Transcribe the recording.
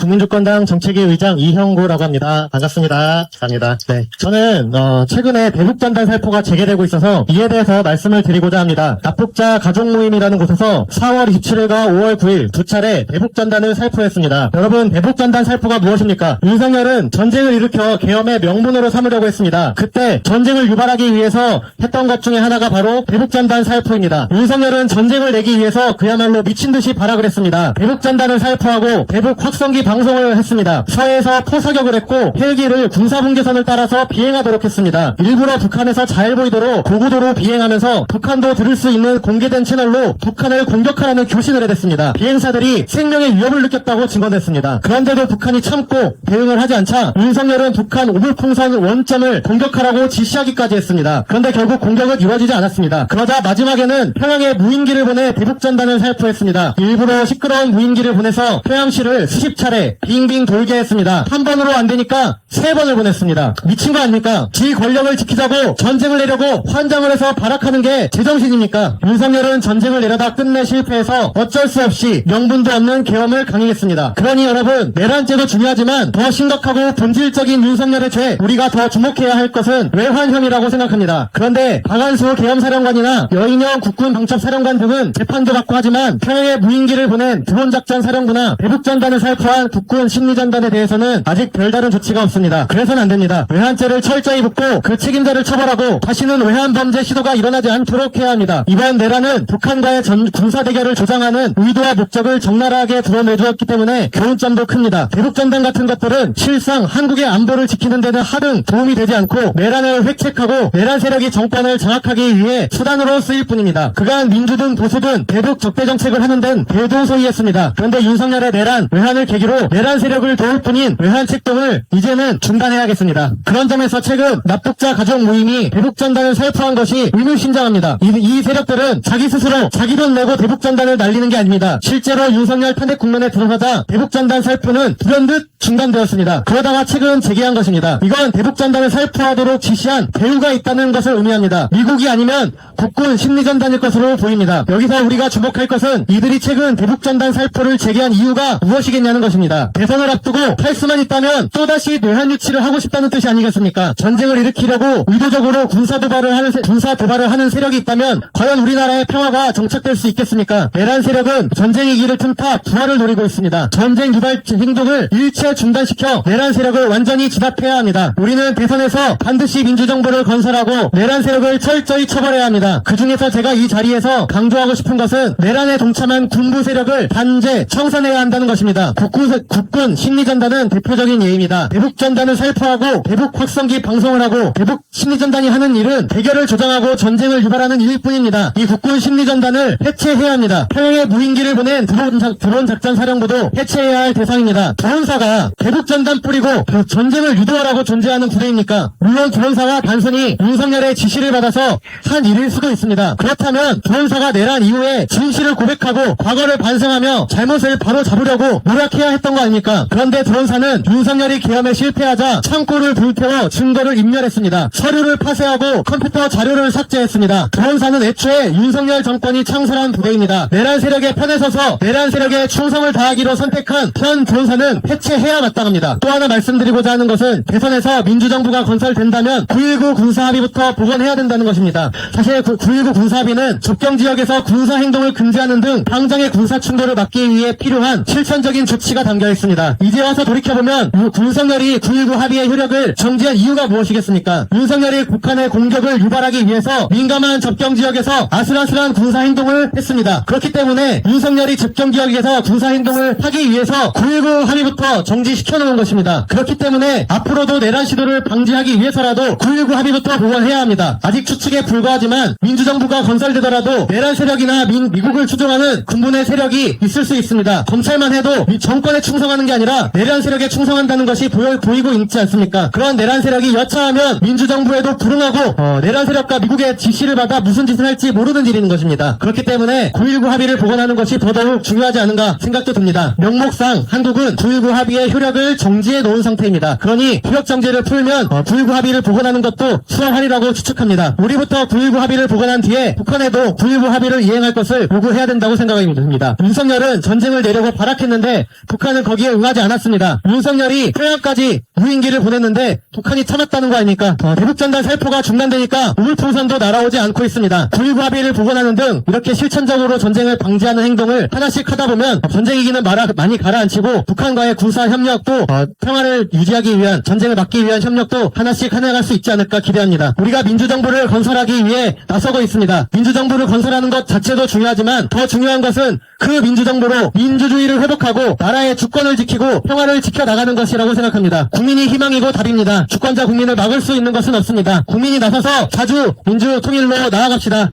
국민주권당 정책위 의장 이형구라고 합니다. 반갑습니다. 감사합니다. 네, 저는 최근에 대북전단 살포가 재개되고 있어서 이에 대해서 말씀을 드리고자 합니다. 납북자 가족모임이라는 곳에서 4월 27일과 5월 9일 두 차례 대북전단을 살포했습니다. 여러분, 대북전단 살포가 무엇입니까? 윤석열은 전쟁을 일으켜 계엄의 명분으로 삼으려고 했습니다. 그때 전쟁을 유발하기 위해서 했던 것 중에 하나가 바로 대북전단 살포입니다. 윤석열은 전쟁을 내기 위해서 그야말로 미친듯이 발악을 했습니다. 대북전단을 살포하고 대북 확성기 방송을 했습니다. 서해에서 포사격을 했고 헬기를 군사분계선을 따라서 비행하도록 했습니다. 일부러 북한에서 잘 보이도록 고고도로 비행하면서 북한도 들을 수 있는 공개된 채널로 북한을 공격하라는 교신을 해댔습니다. 비행사들이 생명의 위협을 느꼈다고 증언했습니다. 그런데도 북한이 참고 대응을 하지 않자 윤석열은 북한 오불풍선 원점을 공격하라고 지시하기까지 했습니다. 그런데 결국 공격은 이루어지지 않았습니다. 그러자 마지막에는 평양에 무인기를 보내 대북전단을 살포했습니다. 일부러 시끄러운 무인기를 보내서 평양시를 수십 차례 빙빙 돌게 했습니다. 한 번으로 안 되니까 3번을 보냈습니다. 미친 거 아닙니까? 지 권력을 지키자고 전쟁을 내려고 환장을 해서 발악하는 게 제정신입니까? 윤석열은 전쟁을 내려다 끝내 실패해서 어쩔 수 없이 명분도 없는 계엄을 강행했습니다. 그러니 여러분, 내란죄도 중요하지만 더 심각하고 본질적인 윤석열의 죄, 우리가 더 주목해야 할 것은 외환혐의라고 생각합니다. 그런데 박한수 계엄사령관이나 여인영 국군방첩사령관 등은 재판도 받고 하지만 평양에 무인기를 보낸 드론작전 사령부나 대북전단을 살포한 국군 심리전단에 대해서는 아직 별다른 조치가 없습니다. 그래서는 안 됩니다. 외환죄를 철저히 묻고 그 책임자를 처벌하고 다시는 외환범죄 시도가 일어나지 않도록 해야 합니다. 이번 내란은 북한과의 군사대결을 조장하는 의도와 목적을 적나라하게 드러내주었기 때문에 교훈점도 큽니다. 대북전단 같은 것들은 실상 한국의 안보를 지키는 데는 하등 도움이 되지 않고 내란을 획책하고 내란 세력이 정권을 장악하기 위해 수단으로 쓰일 뿐입니다. 그간 민주든 보수든 대북 적대 정책을 하는 데는 대도소이했습니다. 그런데 윤석열의 내란, 외환을 계기로 내란 세력을 도울 뿐인 외환 책동을 이제는 중단해야겠습니다. 그런 점에서 최근 납북자 가족 모임이 대북전단을 살포한 것이 의문심장합니다. 이 세력들은 자기 스스로 자기 돈 내고 대북전단을 날리는 게 아닙니다. 실제로 윤석열 탄핵 국면에 들어서자 대북전단 살포는 불현듯 중단되었습니다. 그러다가 최근 재개한 것입니다. 이건 대북전단을 살포하도록 지시한 배후가 있다는 것을 의미합니다. 미국이 아니면 국군 심리전단일 것으로 보입니다. 여기서 우리가 주목할 것은 이들이 최근 대북전단 살포를 재개한 이유가 무엇이겠냐는 것입니다. 대선을 앞두고 할 수만 있다면 또다시 뇌한 유치를 하고 싶다는 뜻이 아니겠습니까? 전쟁을 일으키려고 의도적으로 군사 도발을 하는 세력이 있다면 과연 우리나라의 평화가 정착될 수 있겠습니까? 내란 세력은 전쟁의 길을 틈타 부활을 노리고 있습니다. 전쟁 유발 행동을 일체 중단시켜 내란 세력을 완전히 진압해야 합니다. 우리는 대선에서 반드시 민주정부를 건설하고 내란 세력을 철저히 처벌해야 합니다. 그중에서 제가 이 자리에서 강조하고 싶은 것은 내란에 동참한 군부 세력을 단죄, 청산해야 한다는 것입니다. 국군 심리전단은 대표적인 예입니다. 대북전단을 살포하고 대북 확성기 방송을 하고 대북 심리전단이 하는 일은 대결을 조장하고 전쟁을 유발하는 일일 뿐입니다. 이 국군 심리전단을 해체해야 합니다. 평양에 무인기를 보낸 드론 작전 사령부도 해체해야 할 대상입니다. 드론사가 대북전단 뿌리고 전쟁을 유도하라고 존재하는 부대입니까? 물론 드론사가 단순히 윤석열의 지시를 받아서 한 일일 수도 있습니다. 그렇다면 드론사가 내란 이후에 진실을 고백하고 과거를 반성하며 잘못을 바로 잡으려고 노력해야 했던 거 아닙니까? 그런데 드론사는 윤석열이 계엄에 실패하자 창고를 불태워 증거를 인멸했습니다. 서류를 파쇄하고 컴퓨터 자료를 삭제했습니다. 드론사는 애초에 윤석열 정권이 창설한 부대입니다. 내란 세력의 편에 서서 내란 세력에 충성을 다하기로 선택한 현 드론사는 해체해야 마땅합니다. 또 하나 말씀드리고자 하는 것은 대선에서 민주정부가 건설된다면 9.19 군사합의부터 복원해야 된다는 것입니다. 사실 9.19 군사합의는 접경지역에서 군사행동을 금지하는 등 당장의 군사충돌을 막기 위해 필요한 실천적인 조치가 담겨 있습니다. 이제 와서 돌이켜보면 윤석열이 9.19 합의의 효력을 정지한 이유가 무엇이겠습니까? 윤석열이 북한의 공격을 유발하기 위해서 민감한 접경지역에서 아슬아슬한 군사행동을 했습니다. 그렇기 때문에 윤석열이 접경지역에서 군사행동을 하기 위해서 9.19 합의부터 정지시켜놓은 것입니다. 그렇기 때문에 앞으로도 내란 시도를 방지하기 위해서라도 9.19 합의부터 복원해야 합니다. 아직 추측에 불과하지만 민주정부가 건설되더라도 내란 세력이나 미국을 추종하는 군부의 세력이 있을 수 있습니다. 검찰만 해도 정권에 충성하는 게 아니라 내란 세력에 충성한다는 것이 보이고 있지 않습니까? 그런 내란 세력이 여차하면 민주정부에도 불응하고 내란 세력과 미국의 지시를 받아 무슨 짓을 할지 모르는 일인 것입니다. 그렇기 때문에 9.19 합의를 복원하는 것이 더더욱 중요하지 않은가 생각도 듭니다. 명목상 한국은 9.19 합의의 효력을 정지해 놓은 상태입니다. 그러니 효력 정지를 풀면 9.19 합의를 복원하는 것도 수월하리라고 추측합니다. 우리부터 9.19 합의를 복원한 뒤에 북한에도 9.19 합의를 이행할 것을 요구해야 된다고 생각이 듭니다. 윤석열은 전쟁을 내려고 발악했는데 북한은 북한은 거기에 응하지 않았습니다. 윤석열이 평양까지 무인기를 보냈는데 북한이 참았다는 거 아닙니까? 대북전단 살포가 중단되니까 우물풍선도 날아오지 않고 있습니다. 불합의를 복원하는 등 이렇게 실천적으로 전쟁을 방지하는 행동을 하나씩 하다 보면 전쟁 이기는 많이 가라앉히고 북한과의 군사 협력도 평화를 유지하기 위한 전쟁을 막기 위한 협력도 하나씩 해나갈 수 있지 않을까 기대합니다. 우리가 민주정부를 건설하기 위해 나서고 있습니다. 민주정부를 건설하는 것 자체도 중요하지만 더 중요한 것은 그 민주정부로 민주주의를 회복하고 나라의 주권을 지키고 평화를 지켜나가는 것이라고 생각합니다. 국민이 희망이고 답입니다. 주권자 국민을 막을 수 있는 것은 없습니다. 국민이 나서서 자주 민주 통일로 나아갑시다.